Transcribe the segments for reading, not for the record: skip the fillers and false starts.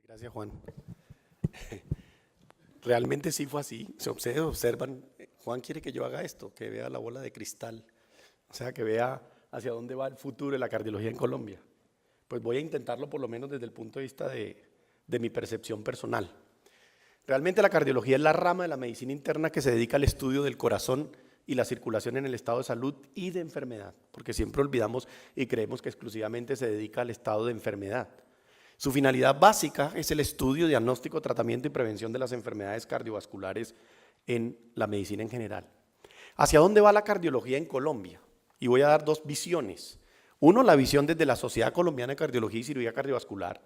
Gracias, Juan. Realmente sí fue así. Ustedes observan, Juan quiere que yo haga esto, que vea la bola de cristal, o sea, que vea hacia dónde va el futuro de la cardiología en Colombia. Pues voy a intentarlo por lo menos desde el punto de vista de mi percepción personal. Realmente la cardiología es la rama de la medicina interna que se dedica al estudio del corazón y la circulación en el estado de salud y de enfermedad, porque siempre olvidamos y creemos que exclusivamente se dedica al estado de enfermedad. Su finalidad básica es el estudio, diagnóstico, tratamiento y prevención de las enfermedades cardiovasculares en la medicina en general. ¿Hacia dónde va la cardiología en Colombia? Y voy a dar dos visiones. Uno, la visión desde la Sociedad Colombiana de Cardiología y Cirugía Cardiovascular,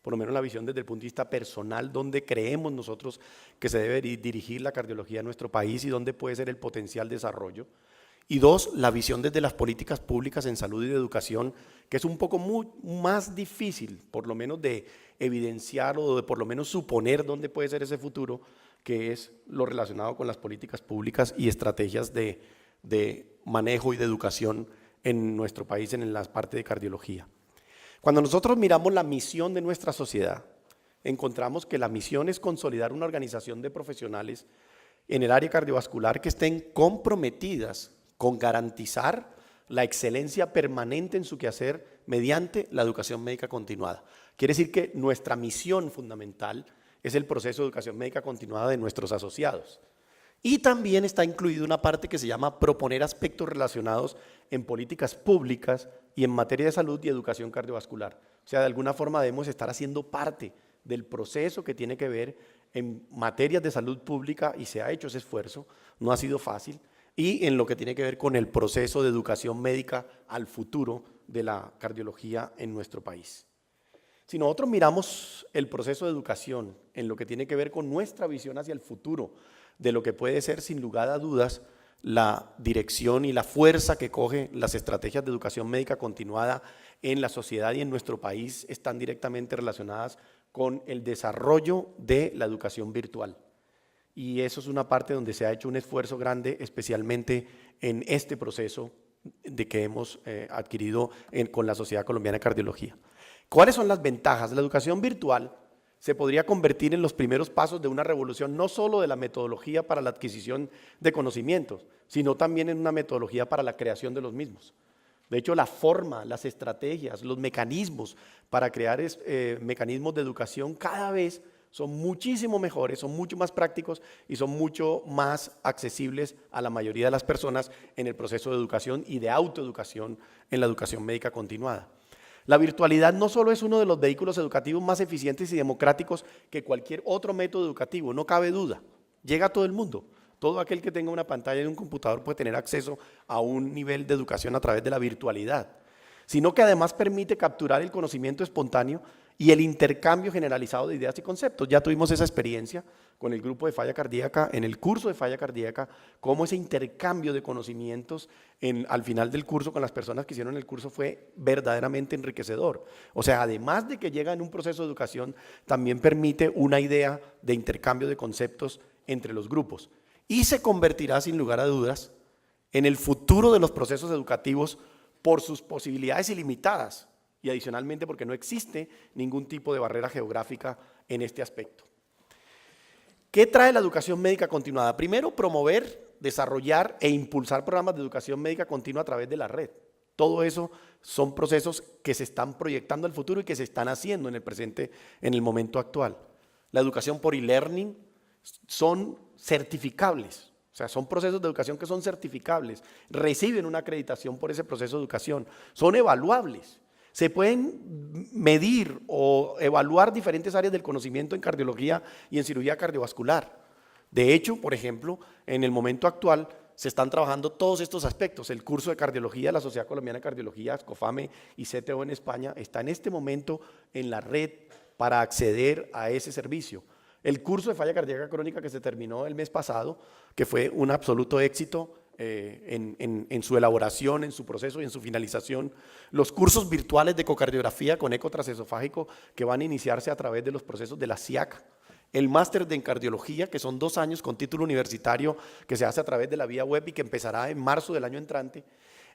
por lo menos la visión desde el punto de vista personal, donde creemos nosotros que se debe dirigir la cardiología en nuestro país y dónde puede ser el potencial desarrollo. Y dos, la visión desde las políticas públicas en salud y de educación, que es un poco más difícil, por lo menos de evidenciar o de por lo menos suponer dónde puede ser ese futuro, que es lo relacionado con las políticas públicas y estrategias de manejo y de educación en nuestro país en la parte de cardiología. Cuando nosotros miramos la misión de nuestra sociedad, encontramos que la misión es consolidar una organización de profesionales en el área cardiovascular que estén comprometidas con garantizar la excelencia permanente en su quehacer mediante la educación médica continuada. Quiere decir que nuestra misión fundamental es el proceso de educación médica continuada de nuestros asociados. Y también está incluida una parte que se llama proponer aspectos relacionados en políticas públicas y en materia de salud y educación cardiovascular. O sea, de alguna forma debemos estar haciendo parte del proceso que tiene que ver en materias de salud pública, y se ha hecho ese esfuerzo, no ha sido fácil, y en lo que tiene que ver con el proceso de educación médica al futuro de la cardiología en nuestro país. Si nosotros miramos el proceso de educación en lo que tiene que ver con nuestra visión hacia el futuro, de lo que puede ser sin lugar a dudas la dirección y la fuerza que coge las estrategias de educación médica continuada en la sociedad y en nuestro país, están directamente relacionadas con el desarrollo de la educación virtual. Y eso es una parte donde se ha hecho un esfuerzo grande, especialmente en este proceso de que hemos adquirido con la Sociedad Colombiana de Cardiología. ¿Cuáles son las ventajas? La educación virtual se podría convertir en los primeros pasos de una revolución, no solo de la metodología para la adquisición de conocimientos, sino también en una metodología para la creación de los mismos. De hecho, la forma, las estrategias, los mecanismos para crear mecanismos de educación cada vez son muchísimo mejores, son mucho más prácticos y son mucho más accesibles a la mayoría de las personas en el proceso de educación y de autoeducación en la educación médica continuada. La virtualidad no solo es uno de los vehículos educativos más eficientes y democráticos que cualquier otro método educativo, no cabe duda, llega a todo el mundo. Todo aquel que tenga una pantalla de un computador puede tener acceso a un nivel de educación a través de la virtualidad, sino que además permite capturar el conocimiento espontáneo y el intercambio generalizado de ideas y conceptos. Ya tuvimos esa experiencia con el grupo de falla cardíaca, en el curso de falla cardíaca, cómo ese intercambio de conocimientos al final del curso con las personas que hicieron el curso fue verdaderamente enriquecedor. O sea, además de que llega en un proceso de educación, también permite una idea de intercambio de conceptos entre los grupos. Y se convertirá, sin lugar a dudas, en el futuro de los procesos educativos por sus posibilidades ilimitadas y adicionalmente porque no existe ningún tipo de barrera geográfica en este aspecto. ¿Qué trae la educación médica continuada? Primero, promover, desarrollar e impulsar programas de educación médica continua a través de la red. Todo eso son procesos que se están proyectando al futuro y que se están haciendo en el presente, en el momento actual. La educación por e-learning son certificables. O sea, son procesos de educación que son certificables, reciben una acreditación por ese proceso de educación, son evaluables. Se pueden medir o evaluar diferentes áreas del conocimiento en cardiología y en cirugía cardiovascular. De hecho, por ejemplo, en el momento actual se están trabajando todos estos aspectos. El curso de cardiología de la Sociedad Colombiana de Cardiología, SCOFAME y CTO en España, está en este momento en la red para acceder a ese servicio. El curso de falla cardíaca crónica que se terminó el mes pasado, que fue un absoluto éxito en su elaboración, en su proceso y en su finalización. Los cursos virtuales de ecocardiografía con eco transesofágico que van a iniciarse a través de los procesos de la SIAC. El máster de cardiología, que son 2 años con título universitario, que se hace a través de la vía web y que empezará en marzo del año entrante.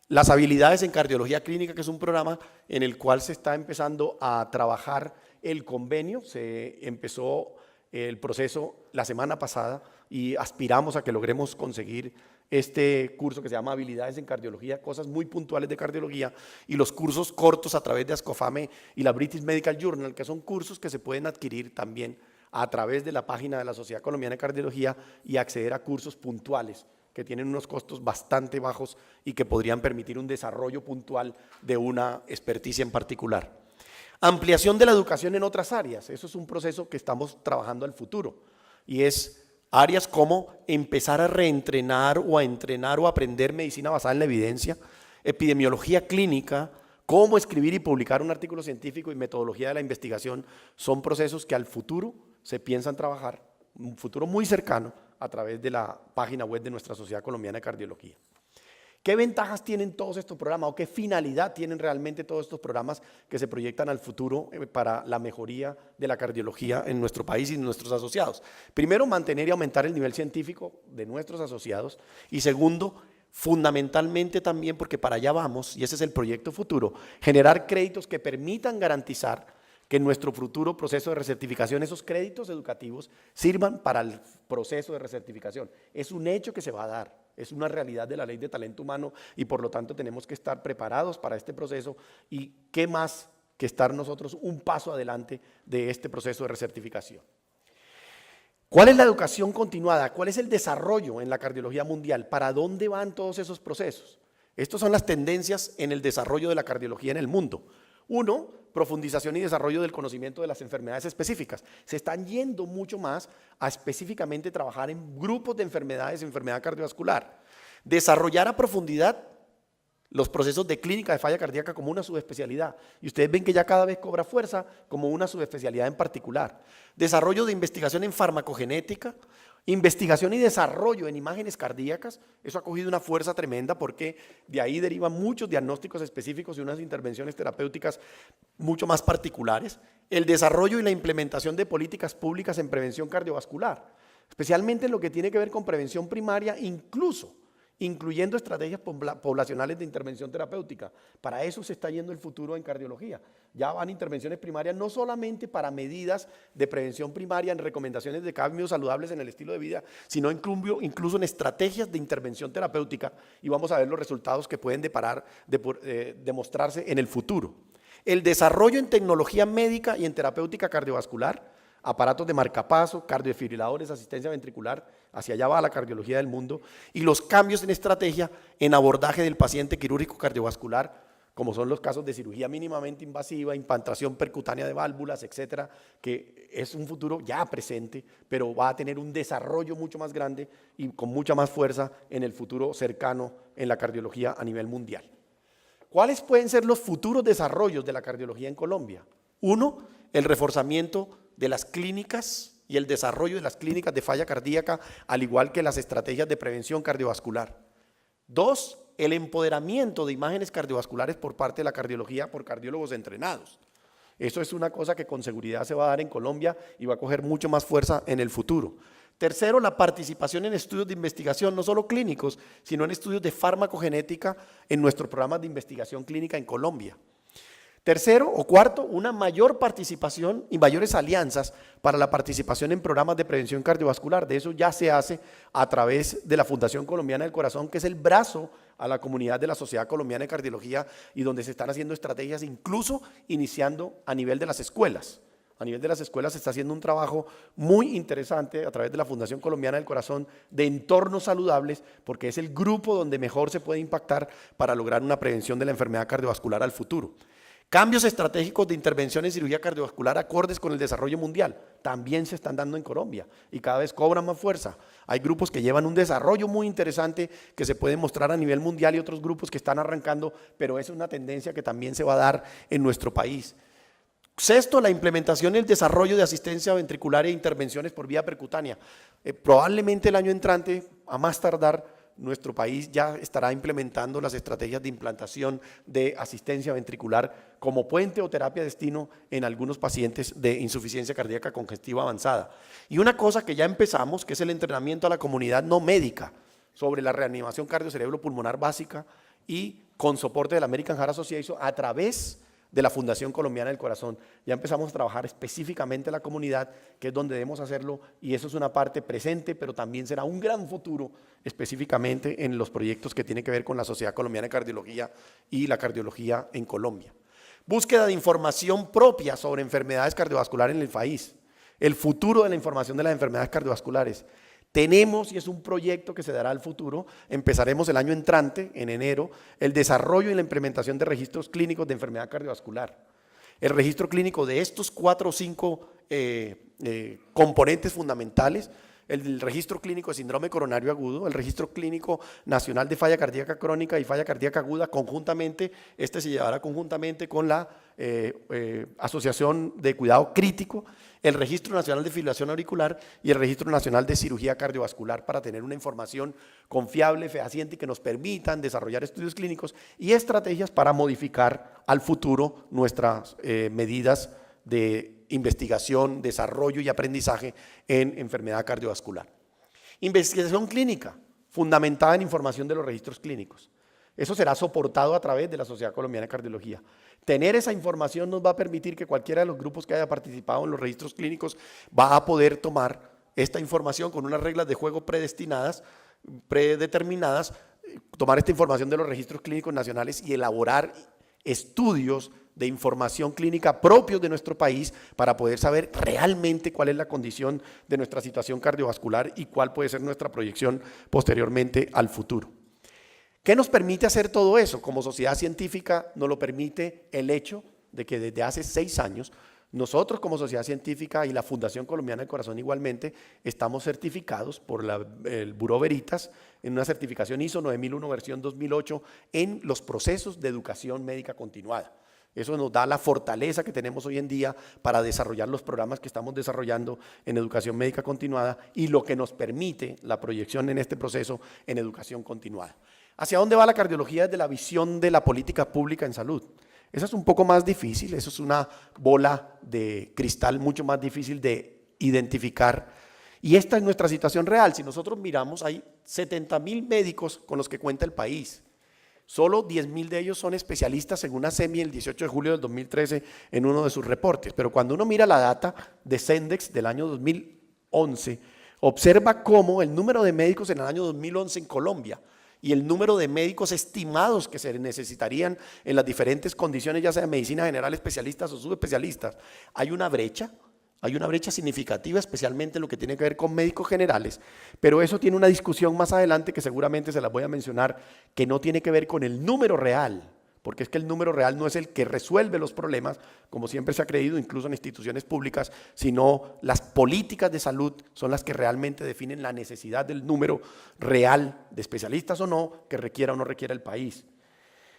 Las habilidades en cardiología clínica, que es un programa en el cual se está empezando a trabajar el convenio, se empezó el proceso la semana pasada y aspiramos a que logremos conseguir este curso que se llama Habilidades en Cardiología, cosas muy puntuales de cardiología, y los cursos cortos a través de Ascofame y la British Medical Journal, que son cursos que se pueden adquirir también a través de la página de la Sociedad Colombiana de Cardiología y acceder a cursos puntuales que tienen unos costos bastante bajos y que podrían permitir un desarrollo puntual de una experticia en particular. Ampliación de la educación en otras áreas, eso es un proceso que estamos trabajando al futuro, y es áreas como empezar a reentrenar o a entrenar o a aprender medicina basada en la evidencia, epidemiología clínica, cómo escribir y publicar un artículo científico y metodología de la investigación. Son procesos que al futuro se piensan trabajar, un futuro muy cercano, a través de la página web de nuestra Sociedad Colombiana de Cardiología. ¿Qué ventajas tienen todos estos programas o qué finalidad tienen realmente todos estos programas que se proyectan al futuro para la mejoría de la cardiología en nuestro país y en nuestros asociados? Primero, mantener y aumentar el nivel científico de nuestros asociados, y segundo, fundamentalmente también, porque para allá vamos, y ese es el proyecto futuro, generar créditos que permitan garantizar que en nuestro futuro proceso de recertificación esos créditos educativos sirvan para el proceso de recertificación. Es un hecho que se va a dar, es una realidad de la ley de talento humano, y por lo tanto tenemos que estar preparados para este proceso, y qué más que estar nosotros un paso adelante de este proceso de recertificación. ¿Cuál es la educación continuada? ¿Cuál es el desarrollo en la cardiología mundial? ¿Para dónde van todos esos procesos? Estas son las tendencias en el desarrollo de la cardiología en el mundo. Uno, profundización y desarrollo del conocimiento de las enfermedades específicas. Se están yendo mucho más a específicamente trabajar en grupos de enfermedades, enfermedad cardiovascular. Desarrollar a profundidad los procesos de clínica de falla cardíaca como una subespecialidad. Y ustedes ven que ya cada vez cobra fuerza como una subespecialidad en particular. Desarrollo de investigación en farmacogenética, investigación y desarrollo en imágenes cardíacas. Eso ha cogido una fuerza tremenda porque de ahí derivan muchos diagnósticos específicos y unas intervenciones terapéuticas mucho más particulares. El desarrollo y la implementación de políticas públicas en prevención cardiovascular, especialmente en lo que tiene que ver con prevención primaria, incluyendo estrategias poblacionales de intervención terapéutica. Para eso se está yendo el futuro en cardiología. Ya van intervenciones primarias no solamente para medidas de prevención primaria en recomendaciones de cambios saludables en el estilo de vida, sino incluso en estrategias de intervención terapéutica, y vamos a ver los resultados que pueden demostrarse en el futuro. El desarrollo en tecnología médica y en terapéutica cardiovascular, aparatos de marcapaso, cardiofibriladores, asistencia ventricular, hacia allá va la cardiología del mundo, y los cambios en estrategia en abordaje del paciente quirúrgico cardiovascular, como son los casos de cirugía mínimamente invasiva, implantación percutánea de válvulas, etcétera, que es un futuro ya presente, pero va a tener un desarrollo mucho más grande y con mucha más fuerza en el futuro cercano en la cardiología a nivel mundial. ¿Cuáles pueden ser los futuros desarrollos de la cardiología en Colombia? Uno, el reforzamiento de las clínicas y el desarrollo de las clínicas de falla cardíaca, al igual que las estrategias de prevención cardiovascular. Dos, el empoderamiento de imágenes cardiovasculares por parte de la cardiología por cardiólogos entrenados. Eso es una cosa que con seguridad se va a dar en Colombia y va a coger mucho más fuerza en el futuro. Tercero, la participación en estudios de investigación, no solo clínicos, sino en estudios de farmacogenética en nuestros programas de investigación clínica en Colombia. Tercero o cuarto, una mayor participación y mayores alianzas para la participación en programas de prevención cardiovascular. De eso ya se hace a través de la Fundación Colombiana del Corazón, que es el brazo a la comunidad de la Sociedad Colombiana de Cardiología, y donde se están haciendo estrategias, incluso iniciando a nivel de las escuelas. A nivel de las escuelas se está haciendo un trabajo muy interesante a través de la Fundación Colombiana del Corazón de entornos saludables, porque es el grupo donde mejor se puede impactar para lograr una prevención de la enfermedad cardiovascular al futuro. Cambios estratégicos de intervención en cirugía cardiovascular acordes con el desarrollo mundial también se están dando en Colombia y cada vez cobran más fuerza. Hay grupos que llevan un desarrollo muy interesante que se puede mostrar a nivel mundial y otros grupos que están arrancando, pero es una tendencia que también se va a dar en nuestro país. Sexto, la implementación y el desarrollo de asistencia ventricular e intervenciones por vía percutánea. Probablemente el año entrante, a más tardar, nuestro país ya estará implementando las estrategias de implantación de asistencia ventricular como puente o terapia destino en algunos pacientes de insuficiencia cardíaca congestiva avanzada. Y una cosa que ya empezamos, que es el entrenamiento a la comunidad no médica sobre la reanimación cardiocerebro-pulmonar básica y con soporte de la American Heart Association a través de la Fundación Colombiana del Corazón. Ya empezamos a trabajar específicamente en la comunidad, que es donde debemos hacerlo, y eso es una parte presente, pero también será un gran futuro específicamente en los proyectos que tienen que ver con la Sociedad Colombiana de Cardiología y la cardiología en Colombia. Búsqueda de información propia sobre enfermedades cardiovasculares en el país. El futuro de la información de las enfermedades cardiovasculares. Tenemos, y es un proyecto que se dará al futuro, empezaremos el año entrante, en enero, el desarrollo y la implementación de registros clínicos de enfermedad cardiovascular. El registro clínico de estos 4 o 5 componentes fundamentales: el registro clínico de síndrome coronario agudo, el registro clínico nacional de falla cardíaca crónica y falla cardíaca aguda, conjuntamente, se llevará conjuntamente con la Asociación de Cuidado Crítico, el registro nacional de fibrilación auricular y el registro nacional de cirugía cardiovascular, para tener una información confiable, fehaciente y que nos permitan desarrollar estudios clínicos y estrategias para modificar al futuro nuestras medidas de investigación, desarrollo y aprendizaje en enfermedad cardiovascular. Investigación clínica fundamentada en información de los registros clínicos. Eso será soportado a través de la Sociedad Colombiana de Cardiología. Tener esa información nos va a permitir que cualquiera de los grupos que haya participado en los registros clínicos va a poder tomar esta información con unas reglas de juego predeterminadas, tomar esta información de los registros clínicos nacionales y elaborar estudios de información clínica propios de nuestro país para poder saber realmente cuál es la condición de nuestra situación cardiovascular y cuál puede ser nuestra proyección posteriormente al futuro. ¿Qué nos permite hacer todo eso? Como sociedad científica nos lo permite el hecho de que desde hace 6 años nosotros como sociedad científica y la Fundación Colombiana del Corazón igualmente estamos certificados por el Buró Veritas en una certificación ISO 9001 versión 2008 en los procesos de educación médica continuada. Eso nos da la fortaleza que tenemos hoy en día para desarrollar los programas que estamos desarrollando en educación médica continuada y lo que nos permite la proyección en este proceso en educación continuada. ¿Hacia dónde va la cardiología desde la visión de la política pública en salud? Eso es un poco más difícil, eso es una bola de cristal mucho más difícil de identificar. Y esta es nuestra situación real. Si nosotros miramos, hay 70.000 médicos con los que cuenta el país. Solo 10.000 de ellos son especialistas, según ASEMI el 18 de julio del 2013 en uno de sus reportes. Pero cuando uno mira la data de Sendex del año 2011, observa cómo el número de médicos en el año 2011 en Colombia y el número de médicos estimados que se necesitarían en las diferentes condiciones, ya sea de medicina general, especialistas o subespecialistas, hay una brecha significativa, especialmente en lo que tiene que ver con médicos generales, pero eso tiene una discusión más adelante que seguramente se las voy a mencionar, que no tiene que ver con el número real, porque es que el número real no es el que resuelve los problemas, como siempre se ha creído, incluso en instituciones públicas, sino las políticas de salud son las que realmente definen la necesidad del número real de especialistas o no, que requiera o no requiera el país.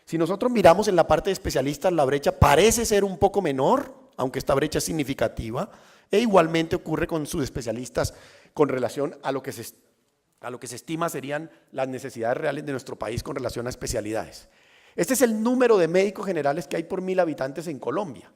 Si nosotros miramos en la parte de especialistas, la brecha parece ser un poco menor, aunque esta brecha es significativa, e igualmente ocurre con subespecialistas con relación a lo que se estima serían las necesidades reales de nuestro país con relación a especialidades. Este es el número de médicos generales que hay por 1.000 habitantes en Colombia,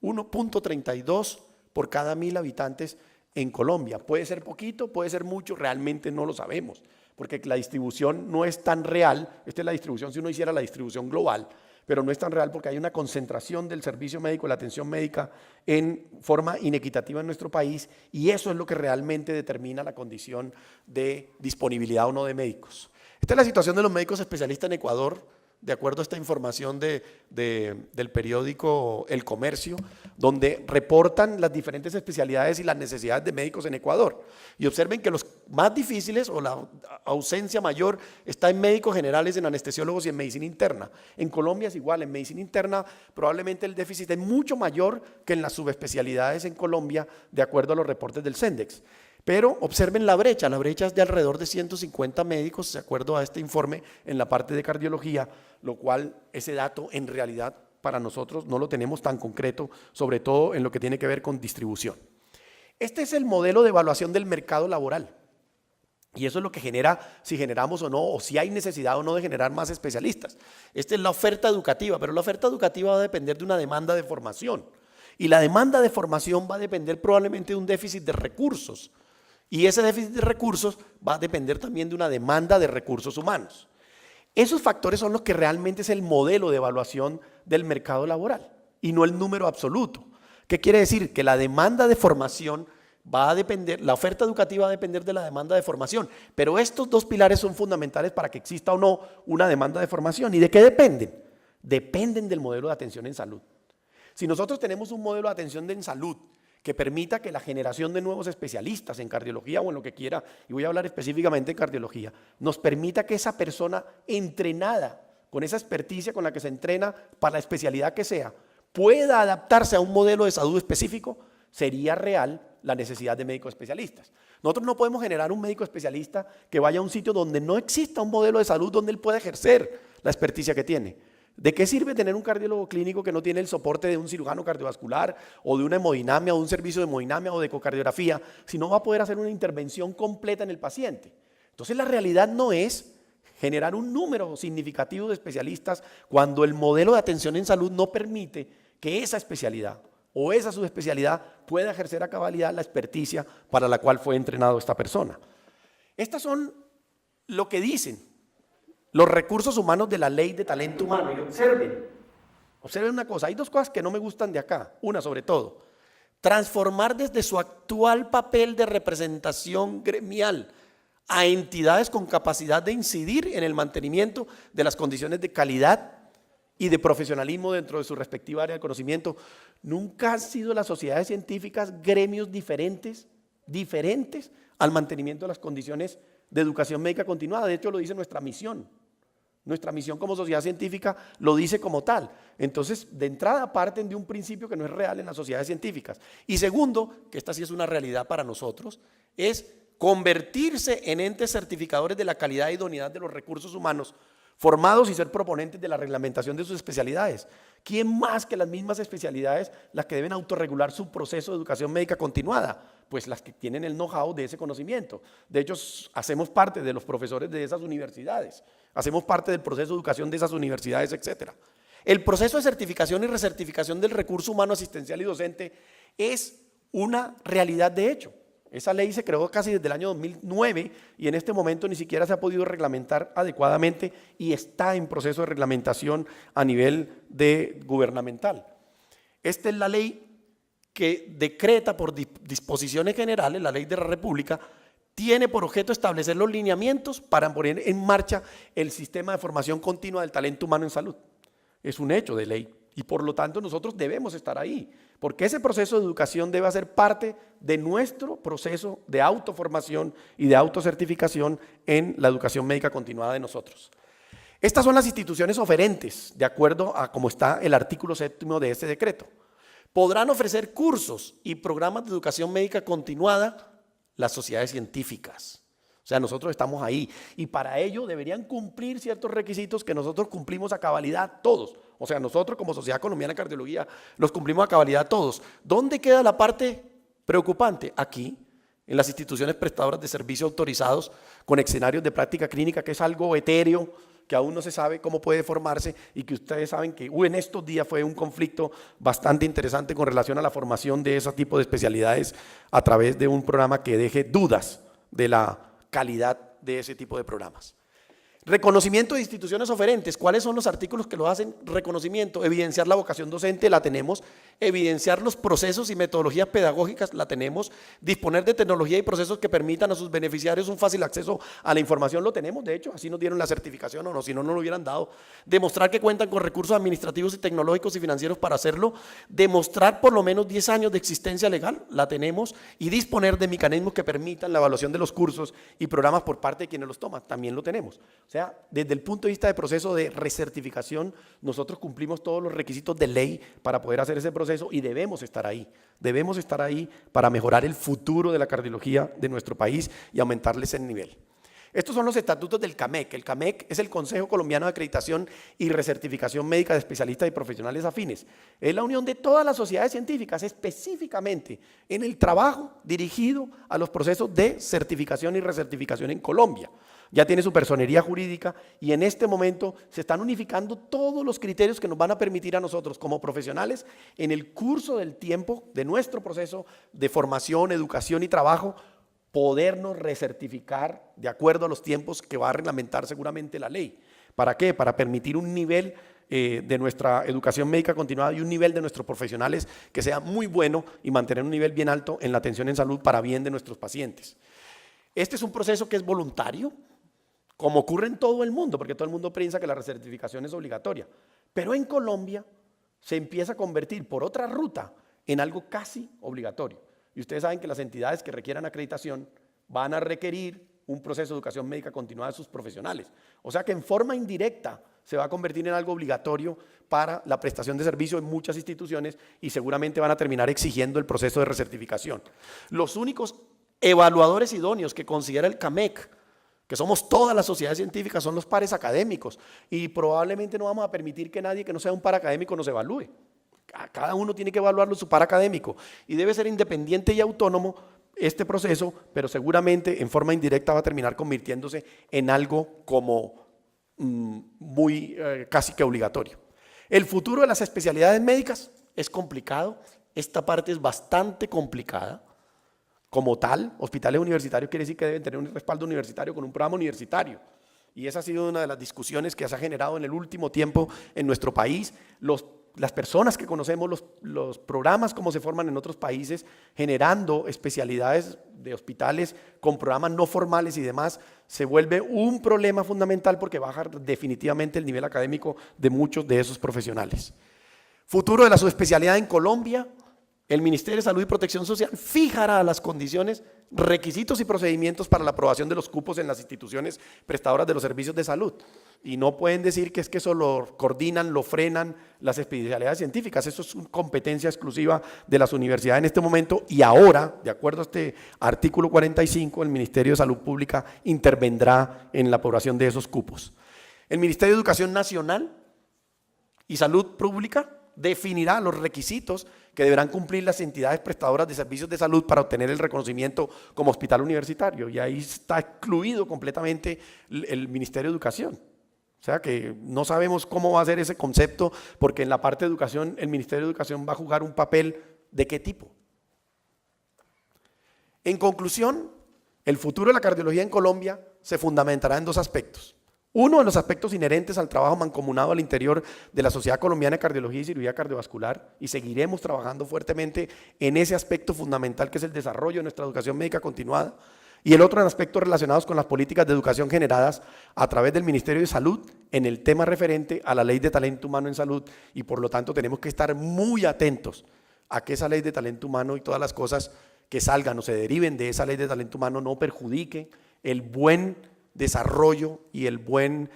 1.32 por cada 1.000 habitantes en Colombia. Puede ser poquito, puede ser mucho, realmente no lo sabemos, porque la distribución no es tan real. Esta es la distribución si uno hiciera la distribución global, pero no es tan real porque hay una concentración del servicio médico, la atención médica en forma inequitativa en nuestro país, y eso es lo que realmente determina la condición de disponibilidad o no de médicos. Esta es la situación de los médicos especialistas en Ecuador, de acuerdo a esta información del periódico El Comercio, donde reportan las diferentes especialidades y las necesidades de médicos en Ecuador. Y observen que los más difíciles o la ausencia mayor está en médicos generales, en anestesiólogos y en medicina interna. En Colombia es igual, en medicina interna probablemente el déficit es mucho mayor que en las subespecialidades en Colombia, de acuerdo a los reportes del Sendex. Pero observen la brecha es de alrededor de 150 médicos, de acuerdo a este informe, en la parte de cardiología, lo cual ese dato en realidad para nosotros no lo tenemos tan concreto, sobre todo en lo que tiene que ver con distribución. Este es el modelo de evaluación del mercado laboral. Y eso es lo que genera si generamos o no, o si hay necesidad o no de generar más especialistas. Esta es la oferta educativa, pero la oferta educativa va a depender de una demanda de formación. Y la demanda de formación va a depender probablemente de un déficit de recursos. Y ese déficit de recursos va a depender también de una demanda de recursos humanos. Esos factores son los que realmente es el modelo de evaluación del mercado laboral. y no el número absoluto. ¿Qué quiere decir? Que la demanda de formación va a depender, la oferta educativa va a depender de la demanda de formación, pero estos dos pilares son fundamentales para que exista o no una demanda de formación. ¿Y de qué dependen? Dependen del modelo de atención en salud. Si nosotros tenemos un modelo de atención en salud que permita que la generación de nuevos especialistas en cardiología o en lo que quiera, y voy a hablar específicamente en cardiología, nos permita que esa persona entrenada, con esa experticia con la que se entrena para la especialidad que sea, pueda adaptarse a un modelo de salud específico, sería real la necesidad de médicos especialistas. Nosotros no podemos generar un médico especialista que vaya a un sitio donde no exista un modelo de salud donde él pueda ejercer la experticia que tiene. ¿De qué sirve tener un cardiólogo clínico que no tiene el soporte de un cirujano cardiovascular o de una hemodinamia o de un servicio de hemodinamia o de ecocardiografía si no va a poder hacer una intervención completa en el paciente? Entonces la realidad no es generar un número significativo de especialistas cuando el modelo de atención en salud no permite que esa especialidad o esa subespecialidad pueda ejercer a cabalidad la experticia para la cual fue entrenado esta persona. Estas son lo que dicen los recursos humanos de la ley de talento humano. Y observen una cosa, hay dos cosas que no me gustan de acá. Una sobre todo, transformar desde su actual papel de representación gremial a entidades con capacidad de incidir en el mantenimiento de las condiciones de calidad y de profesionalismo dentro de su respectiva área de conocimiento. Nunca han sido las sociedades científicas gremios diferentes al mantenimiento de las condiciones de educación médica continuada. De hecho, lo dice nuestra misión. Nuestra misión como sociedad científica lo dice como tal. Entonces, de entrada parten de un principio que no es real en las sociedades científicas. Y segundo, que esta sí es una realidad para nosotros, es convertirse en entes certificadores de la calidad e idoneidad de los recursos humanos formados y ser proponentes de la reglamentación de sus especialidades. ¿Quién más que las mismas especialidades las que deben autorregular su proceso de educación médica continuada? Pues las que tienen el know-how de ese conocimiento. De hecho, hacemos parte de los profesores de esas universidades, hacemos parte del proceso de educación de esas universidades, etc. El proceso de certificación y recertificación del recurso humano asistencial y docente es una realidad de hecho. Esa ley se creó casi desde el año 2009 y en este momento ni siquiera se ha podido reglamentar adecuadamente y está en proceso de reglamentación a nivel gubernamental. Esta es la ley que decreta por disposiciones generales, la ley de la República, tiene por objeto establecer los lineamientos para poner en marcha el sistema de formación continua del talento humano en salud. Es un hecho de ley y por lo tanto nosotros debemos estar ahí, porque ese proceso de educación debe ser parte de nuestro proceso de autoformación y de autocertificación en la educación médica continuada de nosotros. Estas son las instituciones oferentes, de acuerdo a cómo está el artículo 7º de este decreto. Podrán ofrecer cursos y programas de educación médica continuada las sociedades científicas. O sea, nosotros estamos ahí y para ello deberían cumplir ciertos requisitos que nosotros cumplimos a cabalidad todos. O sea, nosotros como Sociedad Colombiana de Cardiología los cumplimos a cabalidad todos. ¿Dónde queda la parte preocupante? Aquí, en las instituciones prestadoras de servicios autorizados con escenarios de práctica clínica, que es algo etéreo, que aún no se sabe cómo puede formarse y que ustedes saben que en estos días fue un conflicto bastante interesante con relación a la formación de ese tipo de especialidades a través de un programa que deje dudas de la calidad de ese tipo de programas. Reconocimiento de instituciones oferentes. ¿Cuáles son los artículos que lo hacen? Reconocimiento, evidenciar la vocación docente, la tenemos. Evidenciar los procesos y metodologías pedagógicas, la tenemos. Disponer de tecnología y procesos que permitan a sus beneficiarios un fácil acceso a la información, lo tenemos. De hecho, así nos dieron la certificación o no, si no, no lo hubieran dado. Demostrar que cuentan con recursos administrativos y tecnológicos y financieros para hacerlo. Demostrar por lo menos 10 años de existencia legal, la tenemos. Y disponer de mecanismos que permitan la evaluación de los cursos y programas por parte de quienes los toman, también lo tenemos. O sea, desde el punto de vista de proceso de recertificación, nosotros cumplimos todos los requisitos de ley para poder hacer ese proceso y debemos estar ahí para mejorar el futuro de la cardiología de nuestro país y aumentarle ese nivel. Estos son los estatutos del CAMEC. El CAMEC es el Consejo Colombiano de Acreditación y Recertificación Médica de Especialistas y Profesionales Afines. Es la unión de todas las sociedades científicas, específicamente en el trabajo dirigido a los procesos de certificación y recertificación en Colombia. Ya tiene su personería jurídica y en este momento se están unificando todos los criterios que nos van a permitir a nosotros como profesionales en el curso del tiempo de nuestro proceso de formación, educación y trabajo, podernos recertificar de acuerdo a los tiempos que va a reglamentar seguramente la ley. ¿Para qué? Para permitir un nivel de nuestra educación médica continuada y un nivel de nuestros profesionales que sea muy bueno y mantener un nivel bien alto en la atención en salud para bien de nuestros pacientes. Este es un proceso que es voluntario, como ocurre en todo el mundo, porque todo el mundo piensa que la recertificación es obligatoria, pero en Colombia se empieza a convertir por otra ruta en algo casi obligatorio. Y ustedes saben que las entidades que requieran acreditación van a requerir un proceso de educación médica continuada de sus profesionales. O sea que en forma indirecta se va a convertir en algo obligatorio para la prestación de servicio en muchas instituciones y seguramente van a terminar exigiendo el proceso de recertificación. Los únicos evaluadores idóneos que considera el CAMEC, que somos todas las sociedades científicas, son los pares académicos y probablemente no vamos a permitir que nadie que no sea un par académico nos evalúe. Cada uno tiene que evaluarlo su par académico y debe ser independiente y autónomo este proceso, pero seguramente en forma indirecta va a terminar convirtiéndose en algo como casi que obligatorio. El futuro de las especialidades médicas es complicado, esta parte es bastante complicada. Como tal, hospitales universitarios quiere decir que deben tener un respaldo universitario con un programa universitario. Y esa ha sido una de las discusiones que se ha generado en el último tiempo en nuestro país. Las personas que conocemos los programas como se forman en otros países, generando especialidades de hospitales con programas no formales y demás, se vuelve un problema fundamental porque baja definitivamente el nivel académico de muchos de esos profesionales. Futuro de la subespecialidad en Colombia. El Ministerio de Salud y Protección Social fijará las condiciones, requisitos y procedimientos para la aprobación de los cupos en las instituciones prestadoras de los servicios de salud. Y no pueden decir que es que eso lo coordinan, lo frenan las especialidades científicas. Eso es una competencia exclusiva de las universidades en este momento y ahora, de acuerdo a este artículo 45, el Ministerio de Salud Pública intervendrá en la aprobación de esos cupos. El Ministerio de Educación Nacional y Salud Pública definirá los requisitos que deberán cumplir las entidades prestadoras de servicios de salud para obtener el reconocimiento como hospital universitario, y ahí está excluido completamente el Ministerio de Educación. O sea que no sabemos cómo va a ser ese concepto, porque en la parte de educación, el Ministerio de Educación va a jugar un papel ¿de qué tipo? En conclusión, el futuro de la cardiología en Colombia se fundamentará en dos aspectos. Uno de los aspectos inherentes al trabajo mancomunado al interior de la Sociedad Colombiana de Cardiología y Cirugía Cardiovascular, y seguiremos trabajando fuertemente en ese aspecto fundamental que es el desarrollo de nuestra educación médica continuada, y el otro en aspectos relacionados con las políticas de educación generadas a través del Ministerio de Salud en el tema referente a la Ley de Talento Humano en Salud, y por lo tanto tenemos que estar muy atentos a que esa Ley de Talento Humano y todas las cosas que salgan o se deriven de esa Ley de Talento Humano no perjudiquen el buen desarrollo y el buen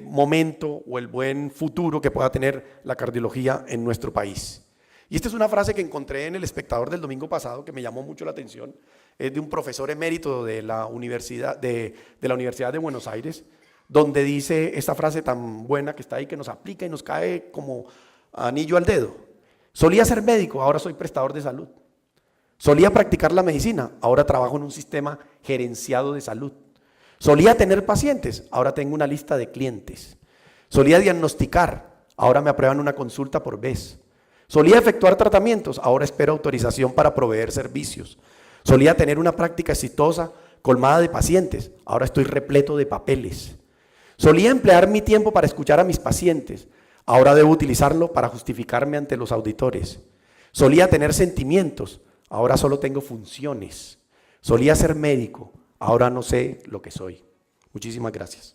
momento o el buen futuro que pueda tener la cardiología en nuestro país. Y esta es una frase que encontré en El Espectador del domingo pasado que me llamó mucho la atención. Es de un profesor emérito de la Universidad de Buenos Aires, donde dice esta frase tan buena que está ahí, que nos aplica y nos cae como anillo al dedo. Solía ser médico, ahora soy prestador de salud. Solía practicar la medicina, ahora trabajo en un sistema gerenciado de salud. Solía tener pacientes, ahora tengo una lista de clientes. Solía diagnosticar, ahora me aprueban una consulta por vez. Solía efectuar tratamientos, ahora espero autorización para proveer servicios. Solía tener una práctica exitosa colmada de pacientes, ahora estoy repleto de papeles. Solía emplear mi tiempo para escuchar a mis pacientes, ahora debo utilizarlo para justificarme ante los auditores. Solía tener sentimientos, ahora solo tengo funciones. Solía ser médico, ahora no sé lo que soy. Muchísimas gracias.